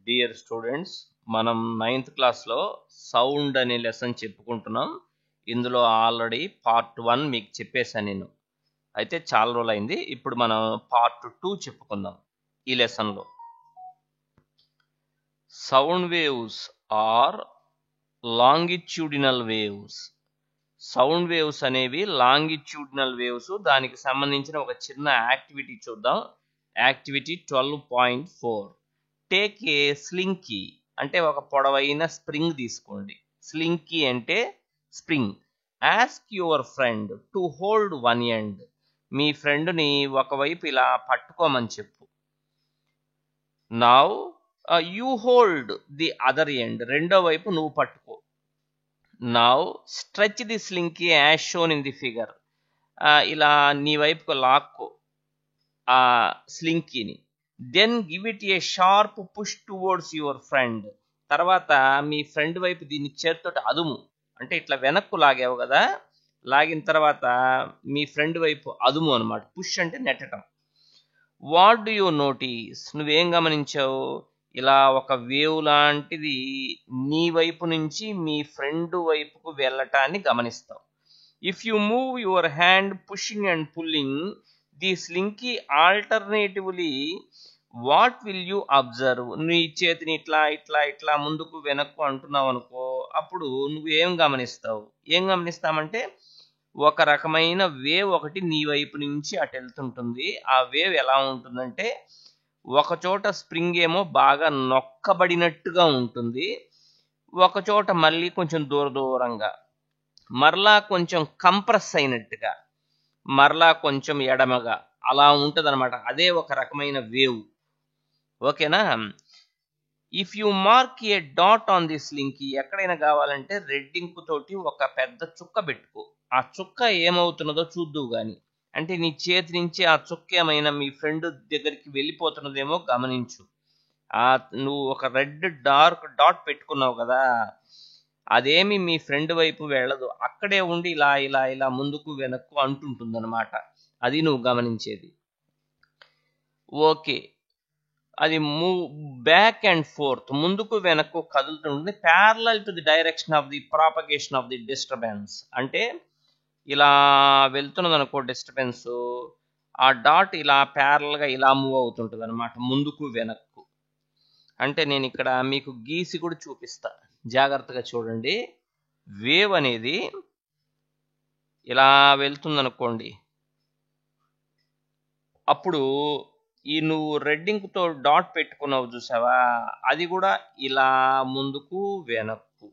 Dear students, మనం 9th క్లాస్లో sound అనే లెసన్ చెప్పుకుంటున్నాం. ఇందులో ఆల్రెడీ పార్ట్ 1 మీకు చెప్పేశాను నేను. అయితే చాలా రోజులైంది. ఇప్పుడు మనం పార్ట్ 2 చెప్పుకుందాం ఈ లెసన్లో. Sound waves are longitudinal waves. Sound waves అనేవి లాంగిట్యూడినల్ వేవ్స్. దానికి సంబంధించిన ఒక చిన్న యాక్టివిటీ చూద్దాం. యాక్టివిటీ 12.4. టేక్ ఏ స్లింకీ అంటే ఒక పొడవైన స్ప్రింగ్ తీసుకోండి. స్లింకీ అంటే spring. Ask your friend to hold one end. మీ ఫ్రెండ్ని ఒకవైపు ఇలా పట్టుకోమని చెప్పు. Now you hold the other end. రెండో వైపు నువ్వు పట్టుకో. Now stretch the slinky as shown in the figure. ఇలా నీ వైపుకు లాక్కో ఆ స్లింకీని. Then give it a sharp push towards your friend. తర్వాత మీ ఫ్రెండ్ వైపు దీన్ని చేతితోటి అదుము. అంటే ఇట్లా వెనక్కు లాగావు కదా, లాగిన తర్వాత మీ ఫ్రెండ్ వైపు అదుము అనమాట. పుష్ అంటే నెట్టడం. What do you notice? నువ్వేం గమనించావు? ఇలా ఒక వేవ్ లాంటిది నీ వైపు నుంచి మీ ఫ్రెండ్ వైపుకు వెళ్ళటాన్ని గమనిస్తావు. If you move your hand pushing and pulling the slinky alternatively, what will you observe? నీ చేతిని ఇట్లా ఇట్లా ఇట్లా ముందుకు వెనక్కు అంటున్నావు అనుకో, అప్పుడు నువ్వు ఏం గమనిస్తావు? ఏం గమనిస్తామంటే ఒక రకమైన వేవ్ ఒకటి నీ వైపు నుంచి అటు వెళ్తుంటుంది. ఆ వేవ్ ఎలా ఉంటుందంటే ఒక చోట స్ప్రింగ్ ఏమో బాగా నొక్కబడినట్టుగా ఉంటుంది, ఒక చోట మళ్ళీ కొంచెం దూరంగా, మరలా కొంచెం కంప్రెస్ అయినట్టుగా, మరలా కొంచెం ఎడమగా అలా ఉంటుంది అనమాట. అదే ఒక రకమైన వేవ్. ఓకేనా? If you mark A dot on the Slinky, ఎక్కడైనా కావాలంటే రెడ్ ఇంక్ తోటి ఒక పెద్ద చుక్క పెట్టుకో. ఆ చుక్క ఏమవుతున్నదో చూద్దువు గాని. అంటే నీ చేతి నుంచి ఆ చుక్క ఏమైనా మీ ఫ్రెండ్ దగ్గరికి వెళ్ళిపోతున్నదేమో గమనించు. నువ్వు ఒక రెడ్ డార్క్ డాట్ పెట్టుకున్నావు కదా, అదేమి మీ ఫ్రెండ్ వైపు వెళ్ళదు. అక్కడే ఉండి ఇలా ఇలా ఇలా ముందుకు వెనక్కు అంటుంటుంది అనమాట. అది నువ్వు గమనించేది. ఓకే, అది మూవ్ బ్యాక్ అండ్ ఫోర్త్, ముందుకు వెనక్కు కదులుతుంది. Parallel to the direction of the propagation of the disturbance. అంటే ఇలా వెళ్తున్నది అనుకో డిస్టర్బెన్స్, ఆ డాట్ ఇలా ప్యారల్గా ఇలా మూవ్ అవుతుంటుంది అనమాట, ముందుకు వెనక్కు. అంటే నేను ఇక్కడ మీకు గీసి కూడా చూపిస్తా, జాగ్రత్తగా చూడండి. వేవ్ అనేది ఇలా వెళ్తుందనుకోండి, అప్పుడు ఈ నువ్వు రెడ్ ఇంక్తో డాట్ పెట్టుకున్నావు చూసావా, అది కూడా ఇలా ముందుకు వెనక్కు.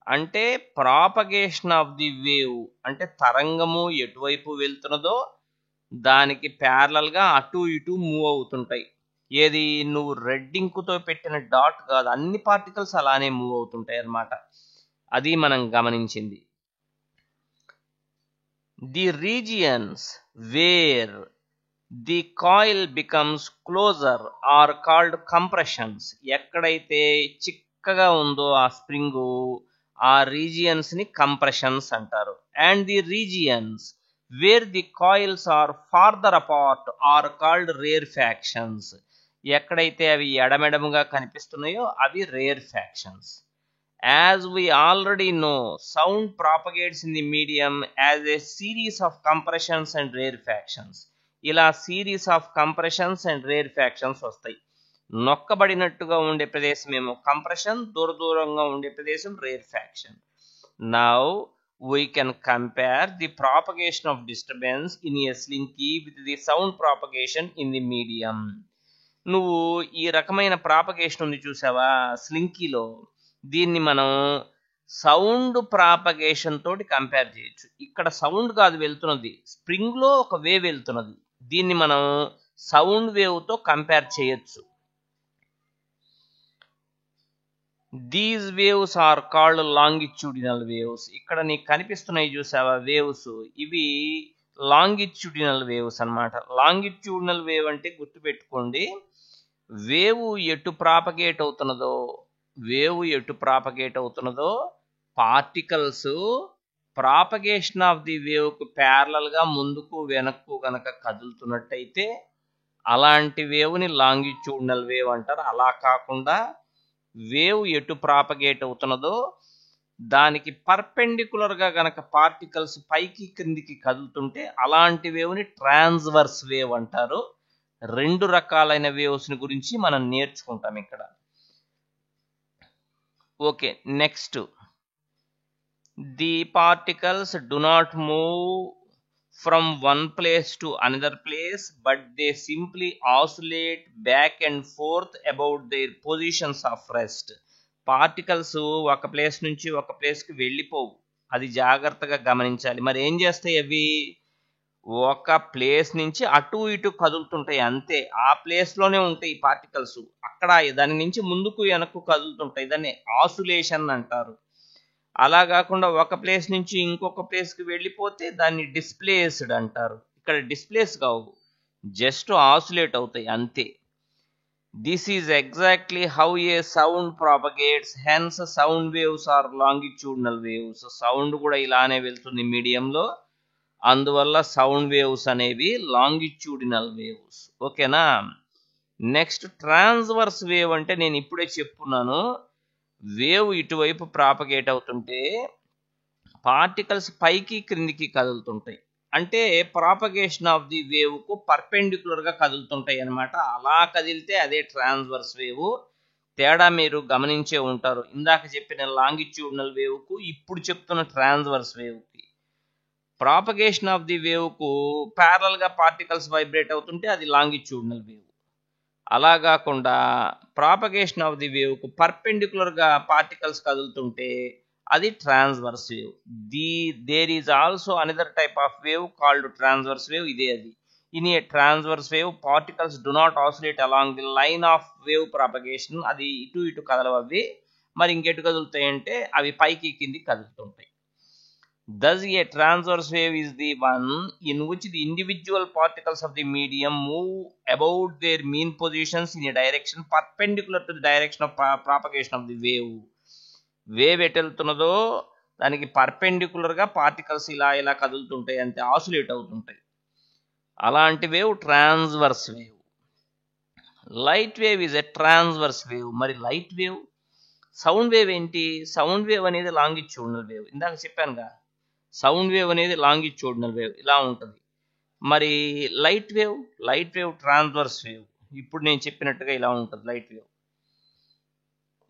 అంటే ప్రాపగేషన్ ఆఫ్ ది వేవ్ అంటే తరంగము ఎటువైపు వెళ్తున్నదో దానికి ప్యారలల్గా అటు ఇటు మూవ్ అవుతుంటాయి. ఏది నువ్వు రెడ్ ఇంకుతో పెట్టిన డాట్ కాదు, అన్ని పార్టికల్స్ అలానే మూవ్ అవుతుంటాయి అన్నమాట. అది మనం గమనించింది. The regions where the coil becomes closer are called compressions. ఎక్కడైతే చిక్కగా ఉందో ఆ స్ప్రింగు, ఆ రీజియన్స్ ని కంప్రెషన్స్ అంటారు. And the regions where the coils are farther apart are called rarefactions. ఎక్కడైతే అవి ఎడమెడముగా కనిపిస్తున్నాయో అవి rarefactions. As we already know, sound propagates in the medium as a series of compressions and rarefactions. ఇలా series of compressions and rare factions వస్తాయి. నొక్కబడినట్టుగా ఉండే ప్రదేశం ఏమో కంప్రెషన్, దూరంగా ఉండే ప్రదేశం rare faction. Now we can compare the propagation of disturbance in a slinky with the sound propagation in the medium. నువ్వు ఈ రకమైన ప్రాపగేషన్ ఉంది చూసావా స్లింకీలో, దీన్ని మనం సౌండ్ ప్రాపగేషన్ తోటి కంపేర్ చేయొచ్చు. ఇక్కడ సౌండ్ కాదు వెళ్తున్నది, స్ప్రింగ్ లో ఒక వేవ్ వెళ్తున్నది, దీన్ని మనం సౌండ్ వేవ్ తో కంపేర్ చేయొచ్చు. These waves are called longitudinal waves. ఇక్కడ నీకు కనిపిస్తున్నాయి చూసావా వేవ్స్, ఇవి లాంగిట్యూడినల్ వేవ్స్ అన్నమాట. లాంగిట్యూడినల్ వేవ్ అంటే గుర్తుపెట్టుకోండి, వేవ్ ఎటు ప్రాపగేట్ అవుతున్నదో particles propagation of the wave కు ప్యారలల్ గా ముందుకు వెనక్కు గనక కదులుతున్నట్టయితే అలాంటి వేవ్ని లాంగిట్యూడినల్ వేవ్ అంటారు. అలా కాకుండా వేవ్ ఎటు ప్రాపగేట్ అవుతున్నదో దానికి పర్పెండిక్యులర్గా గనక పార్టికల్స్ పైకి క్రిందికి కదులుతుంటే అలాంటి వేవ్ని ట్రాన్స్వర్స్ వేవ్ అంటారు. 2 రకాలైన వేవ్స్ని గురించి మనం నేర్చుకుంటాం ఇక్కడ. Okay, next, the particles do not move from one place to another place, but they simply oscillate back and forth about their positions of rest. Particles ఒక ప్లేస్ నుంచి ఒక ప్లేస్కి వెళ్ళిపోవు, అది జాగ్రత్తగా గమనించాలి. మరి ఏం చేస్తాయి అవి? ఒక ప్లేస్ నుంచి అటు ఇటు కదులుతుంటాయి అంతే, ఆ ప్లేస్లోనే ఉంటాయి పార్టికల్స్. అక్కడ దాని నుంచి ముందుకు వెనక్కు కదులుతుంటాయి, దాన్ని ఆసులేషన్ అంటారు. అలా కాకుండా ఒక ప్లేస్ నుంచి ఇంకొక ప్లేస్కి వెళ్ళిపోతే దాన్ని డిస్ప్లేస్డ్ అంటారు. ఇక్కడ డిస్ప్లేస్ కావు, జస్ట్ ఆసులేట్ అవుతాయి అంతే. This is exactly how a sound propagates, hence sound waves are longitudinal waves. Sound కూడా ఇలానే వెళ్తుంది మీడియంలో, అందువల్ల సౌండ్ వేవ్స్ అనేవి లాంగిట్యూడినల్ వేవ్స్. ఓకేనా? నెక్స్ట్, ట్రాన్స్వర్స్ వేవ్ అంటే నేను ఇప్పుడే చెప్పున్నాను, వేవ్ ఇటువైపు ప్రాపగేట్ అవుతుంటే పార్టికల్స్ పైకి క్రిందికి కదులుతుంటాయి, అంటే ప్రాపగేషన్ ఆఫ్ ది వేవ్కు పర్పెండిక్యులర్గా కదులుతుంటాయి అన్నమాట. అలా కదిలితే అదే ట్రాన్స్వర్స్ వేవ్. తేడా మీరు గమనించే ఉంటారు, ఇందాక చెప్పిన లాంగిట్యూడినల్ వేవ్కు ఇప్పుడు చెప్తున్న ట్రాన్స్వర్స్ వేవ్కి. ప్రాపగేషన్ ఆఫ్ ది వేవ్కు ప్యారలల్గా పార్టికల్స్ వైబ్రేట్ అవుతుంటే అది లాంగిట్యూడినల్ వేవ్. అలా కాకుండా ప్రాపగేషన్ ఆఫ్ ది వేవ్కు పర్పెండిక్యులర్గా పార్టికల్స్ కదులుతుంటే అది transverse wave. There is also another type of wave called transverse wave. ఇదే అది. In a transverse wave particles do not oscillate along the line of wave propagation. అది ఇటు ఇటు కదలవు అవి, మరి ఇంకెటు కదులుతాయి అంటే అవి పైకి కిందికి కదులుతుంటాయి. Thus, a transverse wave is the one in which the individual particles of the medium move about their mean positions in a direction perpendicular to the direction of propagation of the wave. Wave ఎటు వెళ్తున్నదో దానికి పర్పెండిక్యులర్గా particles ఇలా ఇలా కదులుతుంటాయి అంతే, ఆసులేట్ అవుతుంటాయి. అలాంటి wave transverse wave. Light wave is a transverse wave. మరి light wave, sound wave ఏంటి? Sound wave అనేది లాంగిట్యూడినల్ వేవ్. ఇందాక చెప్పానుగా, సౌండ్ వేవ్ అనేది లాంగిట్యూడినల్ వేవ్ ఇలా ఉంటుంది. మరి లైట్ వేవ్ ట్రాన్స్వర్స్ వేవ్. ఇప్పుడు నేను చెప్పినట్టుగా ఇలా ఉంటుంది లైట్ వేవ్.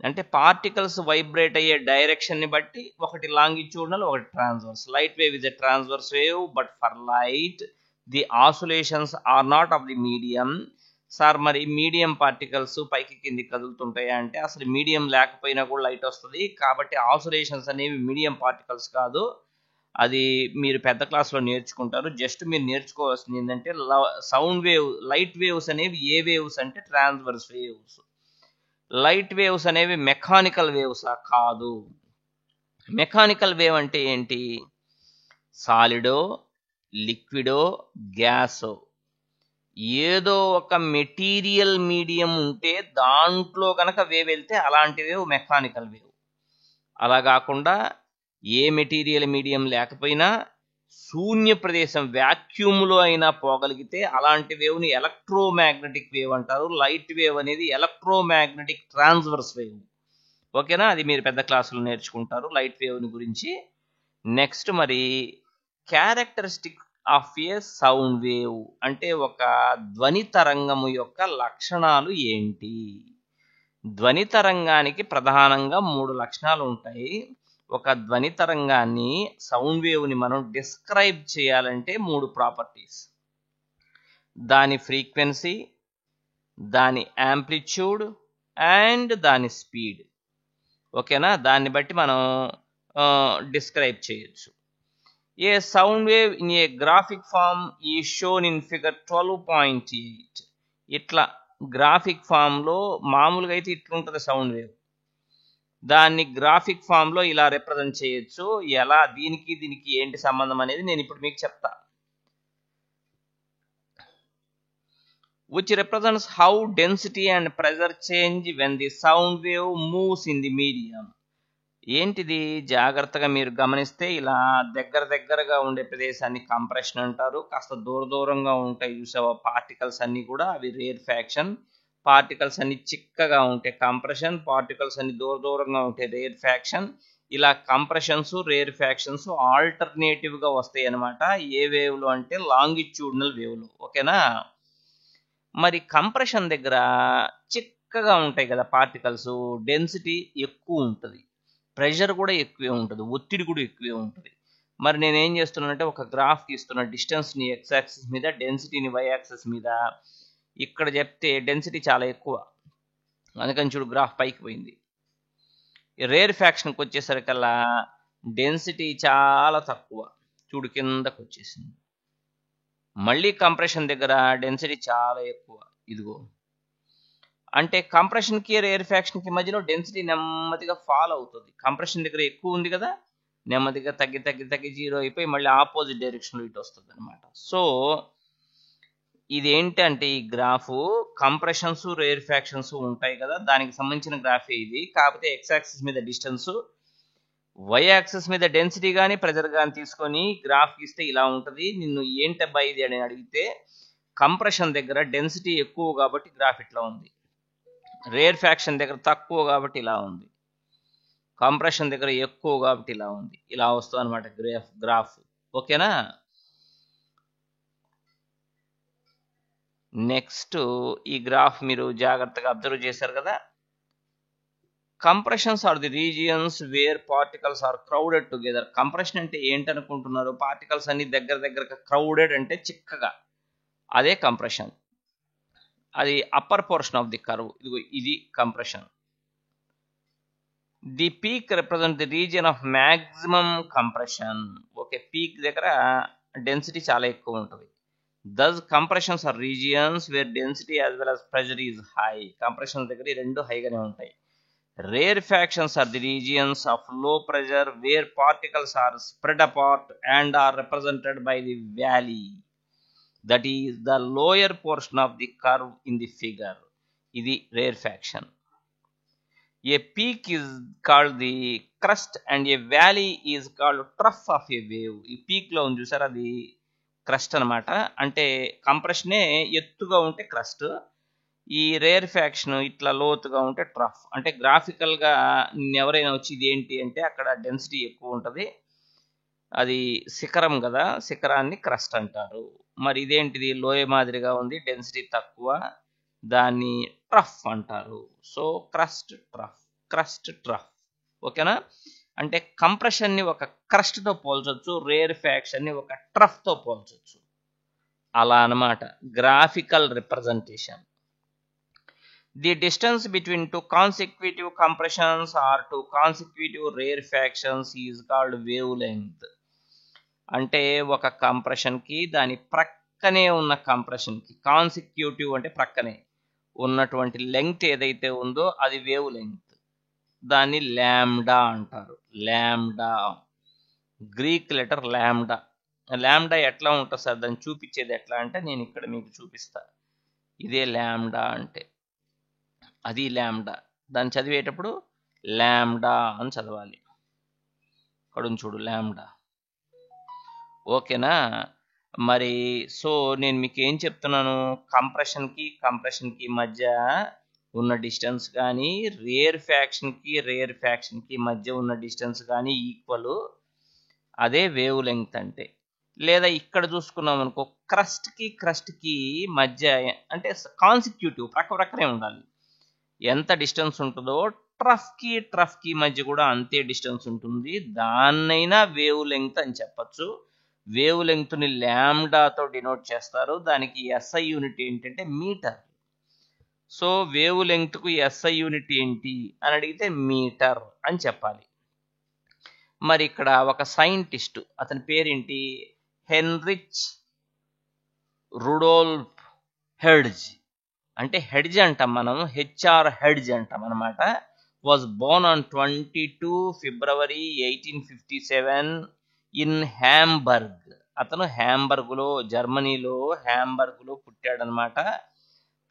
అంటే పార్టికల్స్ వైబ్రేట్ అయ్యే డైరెక్షన్ని బట్టి ఒకటి లాంగిట్యూడినల్, ఒకటి transverse. Light wave is a transverse wave, but for light the oscillations are not of the medium. Sir మరి మీడియం పార్టికల్స్ పైకి కిందికి కదులుతుంటాయి అంటే అసలు మీడియం లేకపోయినా కూడా లైట్ వస్తుంది, కాబట్టి ఆసులేషన్స్ అనేవి మీడియం పార్టికల్స్ కాదు. అది మీరు పెద్ద క్లాస్లో నేర్చుకుంటారు. జస్ట్ మీరు నేర్చుకోవాల్సింది ఏంటంటే సౌండ్ వేవ్, లైట్ వేవ్స్ అనేవి ఏ వేవ్స్ అంటే ట్రాన్స్వర్స్ వేవ్స్. లైట్ వేవ్స్ అనేవి మెకానికల్ వేవ్స్ కాదు. మెకానికల్ వేవ్ అంటే ఏంటి? సాలిడో, లిక్విడో, గ్యాసో ఏదో ఒక మెటీరియల్ మీడియం ఉంటే దాంట్లో కనుక వేవ్ వెళ్తే అలాంటి వేవ్ మెకానికల్ వేవ్. అలా కాకుండా ఏ మెటీరియల్ మీడియం లేకపోయినా శూన్య ప్రదేశం వ్యాక్యూమ్లో అయినా పోగలిగితే అలాంటి వేవ్ని ఎలక్ట్రోమాగ్నెటిక్ వేవ్ అంటారు. లైట్ వేవ్ అనేది ఎలక్ట్రోమాగ్నెటిక్ ట్రాన్స్వర్స్ వేవ్. ఓకేనా? అది మీరు పెద్ద క్లాసులో నేర్చుకుంటారు లైట్ వేవ్ని గురించి. నెక్స్ట్, మరి characteristic of A sound wave అంటే ఒక ధ్వని తరంగము యొక్క లక్షణాలు ఏంటి? ధ్వని తరంగానికి ప్రధానంగా 3 లక్షణాలు ఉంటాయి. ఒక ధ్వని తరంగాన్ని, సౌండ్ వేవ్ని మనం డిస్క్రైబ్ చేయాలంటే 3 ప్రాపర్టీస్: దాని ఫ్రీక్వెన్సీ, దాని యాంప్లిట్యూడ్ అండ్ దాని స్పీడ్. ఓకేనా? దాన్ని బట్టి మనం డిస్క్రైబ్ చేయొచ్చు. A sound wave in a graphic form is shown in figure 12.8. ఇట్లా గ్రాఫిక్ ఫామ్లో మామూలుగా అయితే ఇట్లుంటుంది సౌండ్ వేవ్, దాన్ని గ్రాఫిక్ ఫామ్లో ఇలా రిప్రజెంట్ చేయొచ్చు. ఎలా, దీనికి ఏంటి సంబంధం అనేది నేను ఇప్పుడు మీకు చెప్తా. which represents how density and pressure change when the sound wave moves in the medium. ఏంటిది జాగ్రత్తగా మీరు గమనిస్తే ఇలా దగ్గరగా ఉండే ప్రదేశాన్ని కంప్రెషన్ అంటారు. కాస్త దూరంగా ఉంటాయి చూసావా పార్టికల్స్ అన్నీ కూడా అవి రేర్ఫాక్షన్. పార్టికల్స్ అన్ని చిక్కగా ఉంటే కంప్రెషన్, పార్టికల్స్ అన్ని దూరంగా ఉంటే రేర్ఫాక్షన్. ఇలా కంప్రెషన్స్ రేర్ఫాక్షన్స్ ఆల్టర్నేటివ్ గా వస్తాయి అన్నమాట. ఏ వేవ్లు అంటే లాంగిట్యూడినల్ వేవ్లు. ఓకేనా? మరి కంప్రెషన్ దగ్గర చిక్కగా ఉంటాయి కదా పార్టికల్స్, డెన్సిటీ ఎక్కువ ఉంటుంది, ప్రెషర్ కూడా ఎక్కువే ఉంటుంది, ఒత్తిడి కూడా ఎక్కువే ఉంటుంది. మరి నేనేం చేస్తున్నానంటే ఒక గ్రాఫ్ గీస్తున్నా, డిస్టెన్స్ని ఎక్స్ యాక్సిస్ మీద, డెన్సిటీని వై యాక్సిస్ మీద. ఇక్కడ చెప్తే డెన్సిటీ చాలా ఎక్కువ, అందుకని చూడు గ్రాఫ్ పైకి పోయింది. రేర్ ఫ్యాక్షన్కి వచ్చేసరికల్లా డెన్సిటీ చాలా తక్కువ, చూడు కిందకు వచ్చేసింది. మళ్ళీ కంప్రెషన్ దగ్గర డెన్సిటీ చాలా ఎక్కువ, ఇదిగో. అంటే కంప్రెషన్కి రేర్ ఫ్యాక్షన్కి మధ్యలో డెన్సిటీ నెమ్మదిగా ఫాల్ అవుతుంది. కంప్రెషన్ దగ్గర ఎక్కువ ఉంది కదా, నెమ్మదిగా తగ్గి జీరో అయిపోయి మళ్ళీ ఆపోజిట్ డైరెక్షన్లో ఇటు వస్తుంది అనమాట. సో ఇదేంటంటే ఈ గ్రాఫ్ కంప్రెషన్స్ రేర్ ఫ్యాక్షన్స్ ఉంటాయి కదా, దానికి సంబంధించిన గ్రాఫే ఇది. కాకపోతే ఎక్స్ యాక్సిస్ మీద డిస్టెన్స్, వై యాక్సిస్ మీద డెన్సిటీ కానీ ప్రెజర్ కానీ తీసుకొని గ్రాఫ్ గీస్తే ఇలా ఉంటుంది. నిన్ను ఏంటబ్బా ఇది అని అడిగితే కంప్రెషన్ దగ్గర డెన్సిటీ ఎక్కువ కాబట్టి గ్రాఫ్ ఇట్లా ఉంది, రేర్ ఫ్యాక్షన్ దగ్గర తక్కువ కాబట్టి ఇలా ఉంది, కంప్రెషన్ దగ్గర ఎక్కువ కాబట్టి ఇలా ఉంది. ఇలా వస్తుంది అనమాట గ్రాఫ్. ఓకేనా? నెక్స్ట్ ఈ గ్రాఫ్ మీరు జాగ్రత్తగా అబ్జర్వ్ చేశారు కదా. Compressions are the regions where particles are crowded together. Compression అంటే ఏంటనుకుంటున్నారు? పార్టికల్స్ అన్ని దగ్గరగా క్రౌడెడ్ అంటే చిక్కగా, అదే కంప్రెషన్. అది upper portion of the curve, ఇది compression. The peak represent the region of maximum compression. Okay, peak దగ్గర డెన్సిటీ చాలా ఎక్కువ ఉంటుంది. These compressions are regions where density as well as pressure is high. Compression దగ్గర ఈ రెండు హైగానే ఉంటాయి. Rarefactions are the regions of low pressure where particles are spread apart and are represented by the valley, that is the lower portion of the curve in the figure. ఇది rarefaction. A peak is called the crest and a valley is called trough of a wave. ఈ peak లో ఉంది చూసారా, అది crust అనమాట. అంటే కంప్రెషనే ఎత్తుగా ఉంటే క్రస్ట్, ఈ రేర్ ఫ్యాక్షన్ ఇట్లా లోతుగా ఉంటే ట్రఫ్. అంటే గ్రాఫికల్ గా ఎవరైనా వచ్చి ఇది ఏంటి అంటే అక్కడ డెన్సిటీ ఎక్కువ ఉంటుంది, అది శిఖరం కదా, శిఖరాన్ని క్రస్ట్ అంటారు. మరి ఇదేంటిది లోయ మాదిరిగా ఉంది, డెన్సిటీ తక్కువ, దాన్ని ట్రఫ్ అంటారు. So crust trough. ఓకేనా? అంటే కంప్రెషన్ ని ఒక క్రస్ట్ తో పోల్చొచ్చు, రేర్ ఫ్యాక్షన్ ని ఒక ట్రఫ్ తో పోల్చొచ్చు, అలా అన్నమాట graphical representation. The distance between two consecutive compressions or two consecutive rarefactions is called wavelength. అంటే ఒక కంప్రెషన్ కి దాని ప్రక్కనే ఉన్న కంప్రెషన్ కి, కాన్సిక్యూటివ్ అంటే ప్రక్కనే ఉన్నటువంటి లెంగ్త్ ఏదైతే ఉందో అది వేవ్ లెంగ్త్, దాన్ని ల్యాండా అంటారు. ల్యాండా, గ్రీక్ లెటర్ ల్యాండా. ల్యాండా ఎట్లా ఉంటుంది సార్, దాన్ని చూపించేది ఎట్లా అంటే నేను ఇక్కడ మీకు చూపిస్తా. ఇదే ల్యాండా అంటే, అది ల్యాండా. దాన్ని చదివేటప్పుడు ల్యాండా అని చదవాలి. ఇక్కడ చూడు ల్యాండా. ఓకేనా? మరి సో నేను మీకు ఏం చెప్తున్నాను, కంప్రెషన్ కి మధ్య ఉన్న డిస్టెన్స్ కానీ, రేర్ ఫ్యాక్షన్ కి మధ్య ఉన్న డిస్టెన్స్ కానీ ఈక్వల్, అదే వేవ్ లెంగ్త్ అంటే. లేదా ఇక్కడ చూసుకున్నాం అనుకో, క్రస్ట్ కి మధ్య అంటే కాన్సిక్యూటివ్ ప్రక్కనే ఉండాలి. ఎంత డిస్టెన్స్ ఉంటుందో ట్రఫ్ కి మధ్య కూడా అంతే డిస్టెన్స్ ఉంటుంది. దాన్నైనా వేవ్ లెంగ్త్ అని చెప్పచ్చు. వేవ్ లెంగ్త్ ని ల్యాండాతో డినోట్ చేస్తారు. దానికి ఎస్ఐ యూనిట్ ఏంటంటే మీటర్. సో వేవ్ లెంగ్త్ కు ఎస్ఐ యూనిట్ ఏంటి అని అడిగితే మీటర్ అని చెప్పాలి. మరి ఇక్కడ ఒక సైంటిస్ట్, అతని పేరేంటి, హెన్రిచ్ రుడోల్ఫ్ హెర్ట్జ్. అంటే హెర్ట్జ్ అంటాం మనం, హెచ్ఆర్ హెర్ట్జ్ అంటాం అనమాట. Was Born on 22 February 1857 in Hamburg. అతను హ్యాంబర్గ్ లో, జర్మనీలో హ్యాంబర్గ్ లో పుట్టాడనమాట.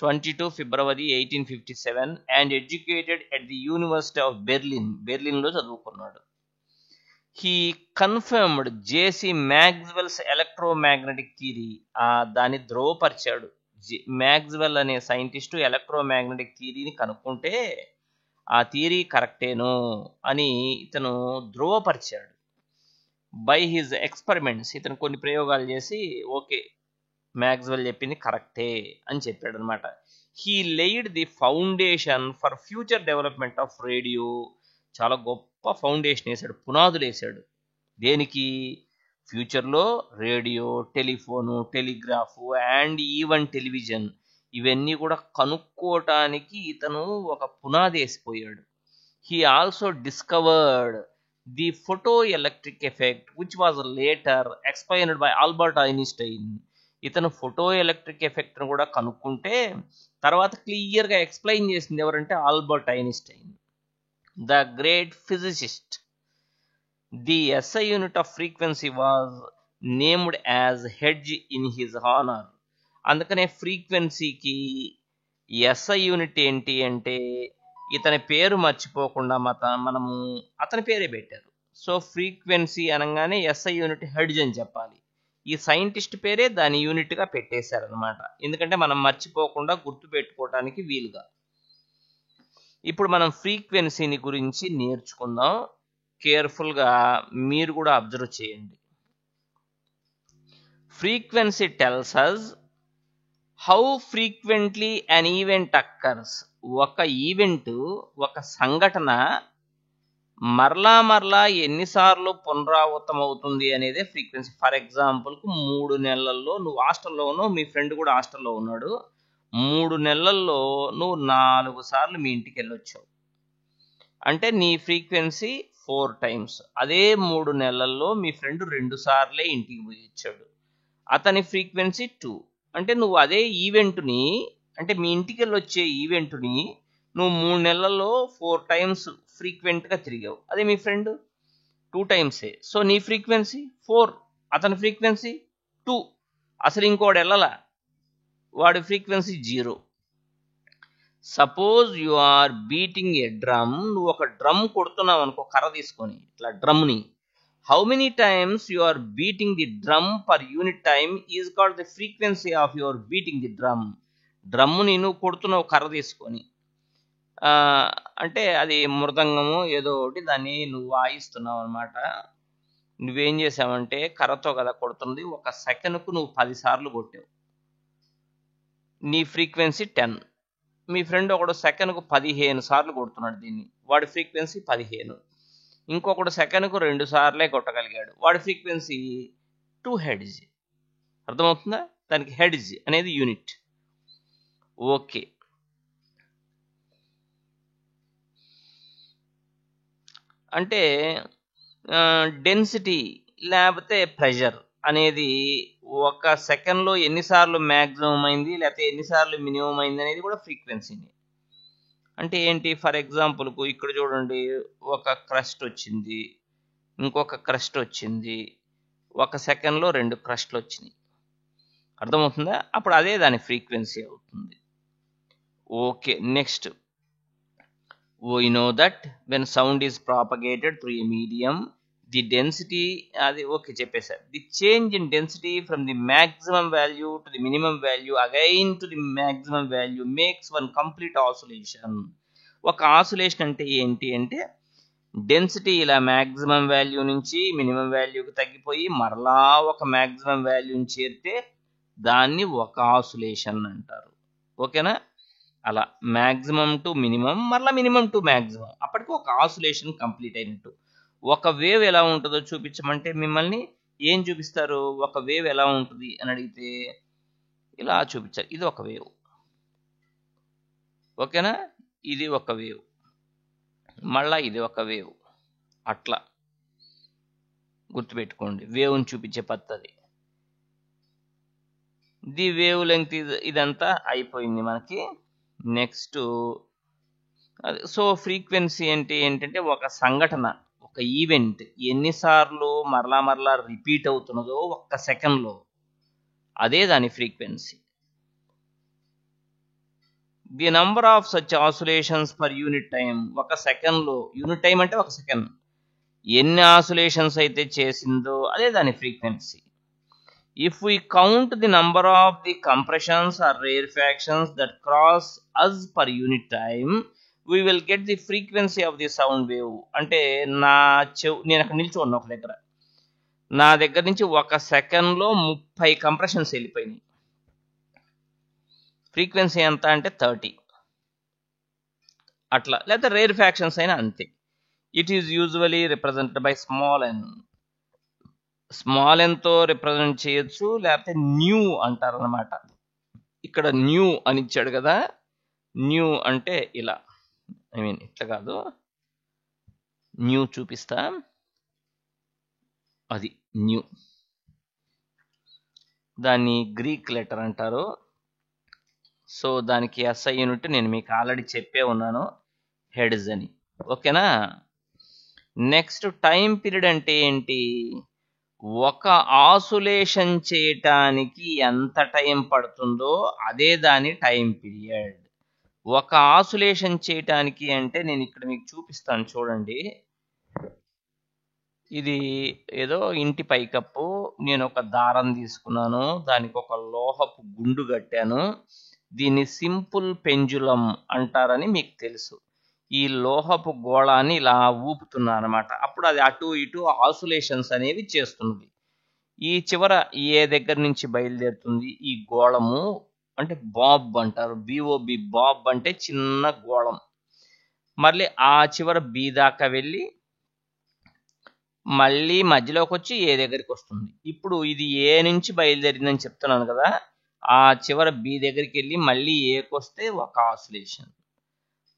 22 February 1857 and educated at the University of Berlin. బెర్లిన్లో చదువుకున్నాడు. He confirmed J.C. Maxwell's electromagnetic theory. దాన్ని ధ్రువపరిచాడు. మ్యాక్స్వెల్ అనే సైంటిస్టు ఎలక్ట్రోమాగ్నెటిక్ థియరీని కనుక్కుంటే ఆ థియరీ కరెక్టేనో అని ఇతను ధ్రువపరిచాడు. బై హిజ్ ఎక్స్పెరిమెంట్స్, ఇతను కొన్ని ప్రయోగాలు చేసి ఓకే మ్యాక్స్వెల్ చెప్పింది కరెక్టే అని చెప్పాడు అనమాట. He laid the foundation for future development of radio. చాలా గొప్ప ఫౌండేషన్ వేశాడు, పునాదులు వేశాడు. దేనికి? ఫ్యూచర్లో radio, telephone, telegraph and even television ఇవన్నీ కూడా కనుక్కోవటానికి ఇతను ఒక పునాది వేసిపోయాడు. He also discovered the photoelectric effect which was later explained by Albert Einstein. ఇతను ఫోటో ఎలక్ట్రిక్ ఎఫెక్ట్ను కూడా కనుక్కుంటే తర్వాత క్లియర్గా ఎక్స్ప్లెయిన్ చేసింది ఎవరంటే Albert Einstein, the great physicist. The SI unit of frequency was named as hedge in his honour. అందుకనే ఫ్రీక్వెన్సీకి SI యూనిట్ ఏంటి అంటే ఇతని పేరు మర్చిపోకుండా మనము అతని పేరే పెట్టారు. సో ఫ్రీక్వెన్సీ అనగానే SI యూనిట్ హెడ్జ్ అని చెప్పాలి. ఈ సైంటిస్ట్ పేరే దాని యూనిట్గా పెట్టేశారనమాట, ఎందుకంటే మనం మర్చిపోకుండా గుర్తు పెట్టుకోవటానికి వీలుగా. ఇప్పుడు మనం ఫ్రీక్వెన్సీని గురించి నేర్చుకుందాం. కేర్ఫుల్గా మీరు కూడా అబ్జర్వ్ చేయండి. Frequency tells us how frequently an event occurs. ఒక ఈవెంట్, ఒక సంఘటన మరలా ఎన్నిసార్లు పునరావృతం అవుతుంది అనేదే ఫ్రీక్వెన్సీ. ఫర్ ఎగ్జాంపుల్కు 3 నెలల్లో నువ్వు హాస్టల్లో ఉన్నావు, మీ ఫ్రెండ్ కూడా హాస్టల్లో ఉన్నాడు. 3 నెలల్లో నువ్వు 4 సార్లు మీ ఇంటికి వెళ్ళొచ్చావు అంటే నీ ఫ్రీక్వెన్సీ 4 times. అదే 3 నెలల్లో మీ ఫ్రెండ్ 2 సార్లే ఇంటికి పోయి వచ్చాడు, అతని ఫ్రీక్వెన్సీ 2. అంటే నువ్వు అదే ఈవెంట్ని, అంటే మీ ఇంటికి వెళ్ళి వచ్చే ఈవెంట్ని నువ్వు 3 నెలల్లో 4 times ఫ్రీక్వెంట్గా తిరిగావు. అదే మీ ఫ్రెండ్ 2 times. సో నీ ఫ్రీక్వెన్సీ 4, అతని ఫ్రీక్వెన్సీ 2. అసలు ఇంకోటి వెళ్ళాలా, వాడి frequency 0. Suppose you are beating a drum. నువ్వు ఒక డ్రమ్ కొడుతున్నావు అనుకో, కర్ర తీసుకొని ఇట్లా డ్రమ్ని. How many times you are beating the drum per unit time is called the frequency of your beating the drum. డ్రమ్ని నువ్వు కొడుతున్నావు కర్ర తీసుకొని, అంటే అది మృదంగము ఏదో ఒకటి, దాన్ని నువ్వు వాయిస్తున్నావు అనమాట. నువ్వేం చేసావంటే కర్రతో కదా కొడుతుంది, 1 సెకండ్కు నువ్వు 10 సార్లు కొట్టావు, నీ ఫ్రీక్వెన్సీ 10. మీ ఫ్రెండ్ ఒకడు సెకండ్కు 15 సార్లు కొడుతున్నాడు దీన్ని, వాడి ఫ్రీక్వెన్సీ 15. ఇంకొకడు సెకండ్కు 2 సార్లే కొట్టగలిగాడు, వాడి ఫ్రీక్వెన్సీ 2 హెడ్జ్. అర్థమవుతుందా? దానికి హెడ్జ్ అనేది యూనిట్. ఓకే, అంటే డెన్సిటీ లేకపోతే ప్రెషర్ అనేది 1 సెకండ్లో ఎన్నిసార్లు మ్యాక్సిమం అయింది లేకపోతే ఎన్నిసార్లు మినిమం అయింది అనేది కూడా ఫ్రీక్వెన్సీని. అంటే ఏంటి? ఫర్ ఎగ్జాంపుల్కు ఇక్కడ చూడండి, ఒక క్రస్ట్ వచ్చింది, ఇంకొక క్రస్ట్ వచ్చింది, 1 సెకండ్లో 2 క్రస్ట్లు వచ్చినాయి. అర్థమవుతుందా? అప్పుడు అదే దాని ఫ్రీక్వెన్సీ అవుతుంది. Okay, next. We know that when sound is propagated through a medium, the density, అది ఓకే చెప్పేశారు. The change in density from the maximum value to the minimum value again to the maximum value makes one complete oscillation. ఒక oscillation అంటే ఏంటి అంటే density ఇలా maximum value నుంచి minimum వాల్యూకి తగ్గిపోయి మరలా ఒక మ్యాక్సిమం వాల్యూని చేరితే దాన్ని ఒక ఆసిలేషన్ అంటారు. ఓకేనా? అలా మ్యాక్సిమం టు మినిమం, మరలా మినిమం టు మ్యాక్సిమం, అప్పటికి ఒక ఆసిలేషన్ కంప్లీట్ అయినట్టు. ఒక వేవ్ ఎలా ఉంటుందో చూపించమంటే మిమ్మల్ని ఏం చూపిస్తారు? ఒక వేవ్ ఎలా ఉంటుంది అని అడిగితే ఇలా చూపించారు. ఇది ఒక వేవ్, ఓకేనా? ఇది ఒక వేవ్, మళ్ళా ఇది ఒక వేవ్. అట్లా గుర్తుపెట్టుకోండి వేవ్ని చూపించే పద్ధతి. ది వేవ్ లెంగ్త్ ఇదంతా అయిపోయింది మనకి. నెక్స్ట్, సో ఫ్రీక్వెన్సీ అంటే ఏంటంటే ఒక సంఘటన, ఒక ఈవెంట్ ఎన్నిసార్లు మరలా రిపీట్ అవుతున్నదో 1 సెకండ్లో, అదే దాని frequency. The number of such oscillations per unit time, ఒక సెకండ్లో, యూనిట్ టైం అంటే ఒక సెకండ్, ఎన్ని ఆసిలేషన్స్ అయితే చేసిందో అదే దాని frequency. If we count the number of the compressions or rarefactions that cross us per unit time, we will get the frequency of the sound wave. అంటే నేను అక్కడ నిల్చున్నా ఒక దగ్గర, నా దగ్గర నుంచి ఒక సెకండ్లో 30 కంప్రెషన్స్ వెళ్ళిపోయినాయి. ఫ్రీక్వెన్సీ ఎంత అంటే 30 అట్లా, లేదా రేర్ ఫ్యాక్షన్స్ అయినా అంతే. It is usually represented by small n. Small ఎన్తో రిప్రజెంట్ చేయొచ్చు, లేకపోతే న్యూ అంటారు అనమాట. ఇక్కడ న్యూ అని ఇచ్చాడు కదా, న్యూ అంటే ఇలా, ఐ మీన్ ఇట్లా కాదు, న్యూ చూపిస్తా, అది న్యూ, దాన్ని గ్రీక్ లెటర్ అంటారు. సో దానికి ఎస్ఐ యూనిట్ నేను మీకు ఆల్రెడీ చెప్పే ఉన్నాను, హెడ్స్ అని. ఓకేనా. నెక్స్ట్ టైం పీరియడ్ అంటే ఏంటి? ఒక ఆసులేషన్ చేయటానికి ఎంత టైం పడుతుందో అదే దాని టైం పీరియడ్. ఒక ఆసులేషన్ చేయటానికి అంటే నేను ఇక్కడ మీకు చూపిస్తాను చూడండి. ఇది ఏదో ఇంటి పైకప్పు, నేను ఒక దారం తీసుకున్నాను, దానికి ఒక లోహపు గుండు కట్టాను. దీన్ని సింపుల్ పెంజులం అంటారని మీకు తెలుసు. ఈ లోహపు గోళాన్ని ఇలా ఊపుతున్నా అనమాట. అప్పుడు అది అటు ఇటు ఆసులేషన్స్ అనేవి చేస్తున్నది. ఈ చివర ఏ దగ్గర నుంచి బయలుదేరుతుంది ఈ గోళము అంటే బాబ్ అంటారు, బిఓబి, బాబ్ అంటే చిన్న గోళం. మళ్ళీ ఆ చివర బి దాకా వెళ్ళి మళ్ళీ మధ్యలోకి వచ్చి ఏ దగ్గరికి వస్తుంది. ఇప్పుడు ఇది ఏ నుంచి బయలుదేరిందని చెప్తున్నాను కదా, ఆ చివర బి దగ్గరికి వెళ్ళి మళ్ళీ ఏకి వస్తే ఒక ఆసిలేషన్,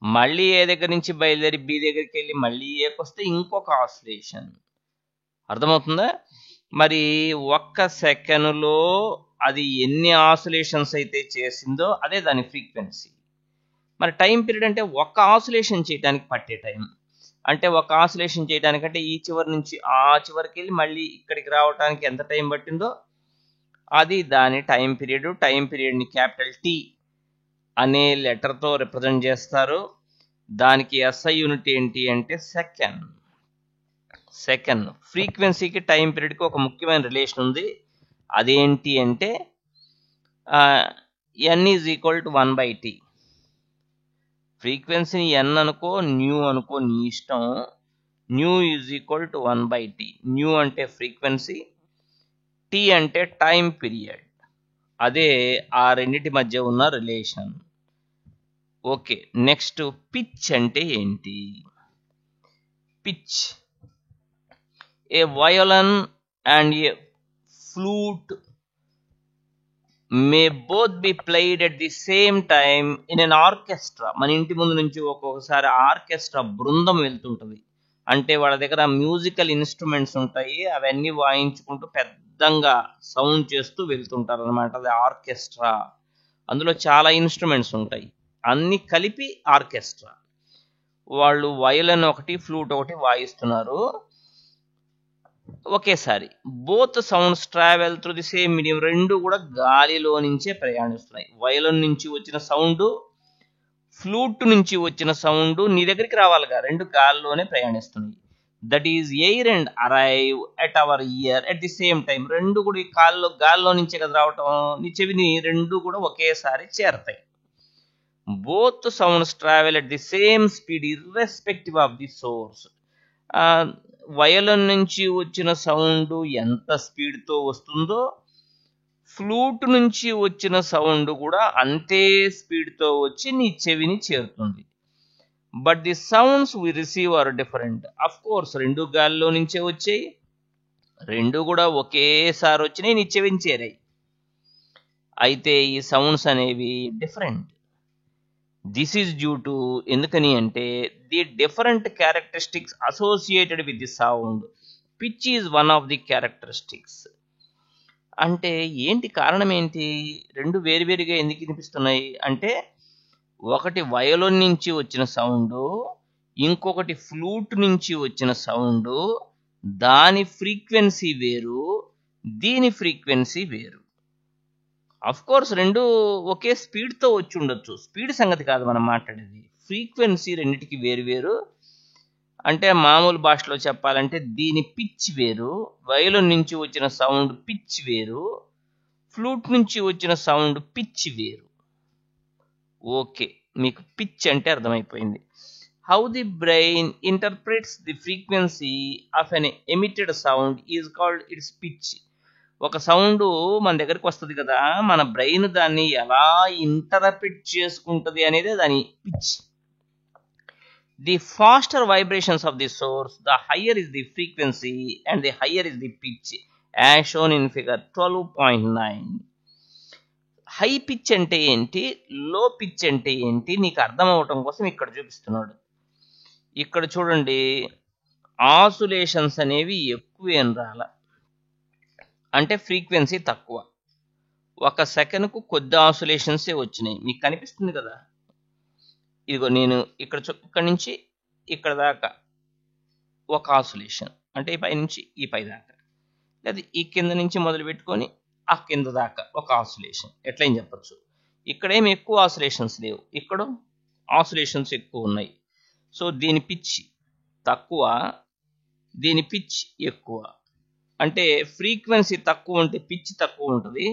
మళ్ళీ ఏ దగ్గర నుంచి బయలుదేరి బి దగ్గరికి వెళ్ళి మళ్ళీ ఏకి వస్తే ఇంకొక ఆసిలేషన్. అర్థమవుతుందా? మరి ఒక్క సెకండ్లో అది ఎన్ని ఆసిలేషన్స్ అయితే చేసిందో అదే దాని ఫ్రీక్వెన్సీ. మరి టైం పీరియడ్ అంటే ఒక ఆసిలేషన్ చేయడానికి పట్టే టైం. అంటే ఒక ఆసిలేషన్ చేయడానికంటే ఈ చివరి నుంచి ఆ చివరికి వెళ్ళి మళ్ళీ ఇక్కడికి రావడానికి ఎంత టైం పట్టిందో అది దాని టైం పీరియడ్. టైం పీరియడ్ని క్యాపిటల్ టీ అనే లెటర్తో రిప్రజెంట్ చేస్తారు. దానికి ఎస్ఐ యూనిట్ ఏంటి అంటే సెకండ్. సెకండ్ ఫ్రీక్వెన్సీకి టైం పీరియడ్కి ఒక ముఖ్యమైన రిలేషన్ ఉంది. అదేంటి అంటే n is equal to 1/t. ఫ్రీక్వెన్సీని n అనుకో, న్యూ అనుకో, నీ ఇష్టం. New is equal to 1/t. New అంటే ఫ్రీక్వెన్సీ, టీ అంటే టైం పీరియడ్. అదే ఆ రెండింటి మధ్య ఉన్న రిలేషన్. ఓకే, నెక్స్ట్ పిచ్ అంటే ఏంటి? Pitch, A violin and A flute May both B played at the same time in an orchestra. మన ఇంటి ముందు నుంచి ఒక్కొక్కసారి ఆర్కెస్ట్రా బృందం వెళ్తుంటుంది. అంటే వాళ్ళ దగ్గర మ్యూజికల్ ఇన్స్ట్రుమెంట్స్ ఉంటాయి, అవన్నీ వాయించుకుంటూ పెద్దంగా సౌండ్ చేస్తూ వెళ్తుంటారు అనమాట. అది ఆర్కెస్ట్రా. అందులో చాలా ఇన్స్ట్రుమెంట్స్ ఉంటాయి, అన్ని కలిపి ఆర్కెస్ట్రా. వాళ్ళు వయలిన్ ఒకటి, ఫ్లూట్ ఒకటి వాయిస్తున్నారు ఒకేసారి. Both sounds travel through the same medium. రెండు కూడా గాలిలో నుంచే ప్రయాణిస్తున్నాయి. వయలిన్ నుంచి వచ్చిన సౌండ్, ఫ్లూట్ నుంచి వచ్చిన సౌండ్ నీ దగ్గరికి రావాలిగా, రెండు గాలిలోనే ప్రయాణిస్తున్నాయి. That is air and arrive at our ear at the same time. రెండు కూడా ఈ గాల్లో నుంచే కదా రావటం, నీ చెవిని రెండు కూడా ఒకేసారి చేరతాయి. Both sounds travel at the same speed irrespective of the source. Violin నుంచి వచ్చిన సౌండ్ ఎంత స్పీడ్తో వస్తుందో ఫ్లూట్ నుంచి వచ్చిన సౌండ్ కూడా అంతే స్పీడ్తో వచ్చి నీ చెవిని చేరుతుంది. But the sounds we receive are different. Of course రెండు గాల్లో నుంచే వచ్చాయి, రెండు కూడా ఒకేసారి వచ్చినాయి, నీ చెవిని చేరాయి. అయితే ఈ సౌండ్స్ అనేవి different. This is due to, ఎందుకని అంటే the different characteristics associated with the sound. Pitch is one of the characteristics. అంటే ఏంటి కారణం ఏంటి? రెండు వేరువేరుగా ఎందుకు వినిపిస్తున్నాయి అంటే, ఒకటి వయోలిన్ నుంచి వచ్చిన సౌండ్, ఇంకొకటి ఫ్లూట్ నుంచి వచ్చిన సౌండ్. దాని ఫ్రీక్వెన్సీ వేరు, దీని ఫ్రీక్వెన్సీ వేరు. అఫ్ కోర్స్ రెండు ఒకే స్పీడ్తో వచ్చి ఉండొచ్చు. స్పీడ్ సంగతి కాదు మనం మాట్లాడేది, ఫ్రీక్వెన్సీ రెండిటికి వేరు వేరు. అంటే మామూలు భాషలో చెప్పాలంటే దీని పిచ్ వేరు, వయలిన్ నుంచి వచ్చిన సౌండ్ పిచ్ వేరు, ఫ్లూట్ నుంచి వచ్చిన సౌండ్ పిచ్ వేరు. ఓకే, మీకు పిచ్ అంటే అర్థమైపోయింది. How the brain interprets the frequency of an emitted sound is called its pitch. ఒక సౌండ్ మన దగ్గరికి వస్తుంది కదా, మన బ్రెయిన్ దాన్ని ఎలా ఇంటర్ప్రిట్ చేసుకుంటుంది అనేది దాని pitch. The faster vibrations of the source, the higher is the frequency and the higher is the pitch, as shown in figure 12.9. High pitch అంటే ఏంటి, లో పిచ్ అంటే ఏంటి నీకు అర్థం అవటం కోసం ఇక్కడ చూపిస్తున్నాడు. ఇక్కడ చూడండి, ఆసులేషన్స్ అనేవి ఎక్కువేం రాల, అంటే ఫ్రీక్వెన్సీ తక్కువ. ఒక సెకండ్కు కొద్ది ఆసులేషన్సే వచ్చినాయి, మీకు కనిపిస్తుంది కదా. ఇదిగో నేను ఇక్కడ నుంచి ఇక్కడ దాకా ఒక ఆసులేషన్, అంటే ఈ పై నుంచి ఈ పై దాకా, లేదా ఈ కింద నుంచి మొదలు పెట్టుకొని ఆ కింద దాకా ఒక ఆసులేషన్, ఎట్లయినా చెప్పచ్చు. ఇక్కడేమి ఎక్కువ ఆసులేషన్స్ లేవు, ఇక్కడ ఆసులేషన్స్ ఎక్కువ ఉన్నాయి. సో దీని పిచ్ తక్కువ, దీని పిచ్ ఎక్కువ. అంటే ఫ్రీక్వెన్సీ తక్కువ ఉంటే పిచ్ తక్కువ ఉంటుంది,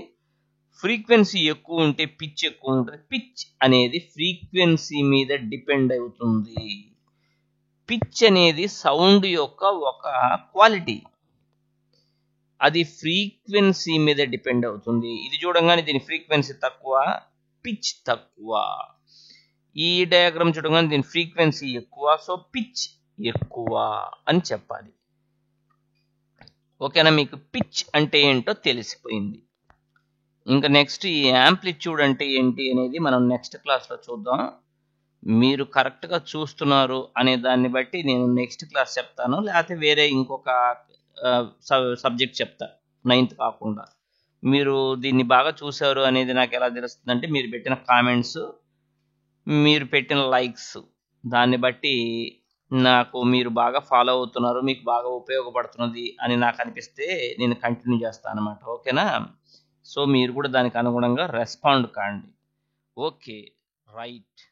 ఫ్రీక్వెన్సీ ఎక్కువ ఉంటే పిచ్ ఎక్కువ ఉంటుంది. పిచ్ అనేది ఫ్రీక్వెన్సీ మీద డిపెండ్ అవుతుంది. పిచ్ అనేది సౌండ్ యొక్క ఒక క్వాలిటీ, అది ఫ్రీక్వెన్సీ మీద డిపెండ్ అవుతుంది. ఇది చూడంగానే దీని ఫ్రీక్వెన్సీ తక్కువ, పిచ్ తక్కువ. ఈ డయాగ్రామ్ చూడంగానే దీని ఫ్రీక్వెన్సీ ఎక్కువ, సో పిచ్ ఎక్కువ అని చెప్పాలి. ఓకేనా, మీకు పిచ్ అంటే ఏంటో తెలిసిపోయింది. ఇంకా నెక్స్ట్ ఈ యాంప్లిట్యూడ్ అంటే ఏంటి అనేది మనం నెక్స్ట్ క్లాస్లో చూద్దాం. మీరు కరెక్ట్గా చూస్తున్నారు అనే దాన్ని బట్టి నేను నెక్స్ట్ క్లాస్ చెప్తాను, లేకపోతే వేరే ఇంకొక సబ్జెక్ట్ చెప్తా 9th కాకుండా. మీరు దీన్ని బాగా చూసారు అనేది నాకు ఎలా తెలుస్తుందంటే మీరు పెట్టిన కామెంట్స్, మీరు పెట్టిన లైక్స్, దాన్ని బట్టి నాకు మీరు బాగా ఫాలో అవుతున్నారు, మీకు బాగా ఉపయోగపడుతున్నది అని నాకు అనిపిస్తే నేను కంటిన్యూ చేస్తాను అనమాట. ఓకేనా, సో మీరు కూడా దానికి అనుగుణంగా రెస్పాండ్ కాండి. Okay, right.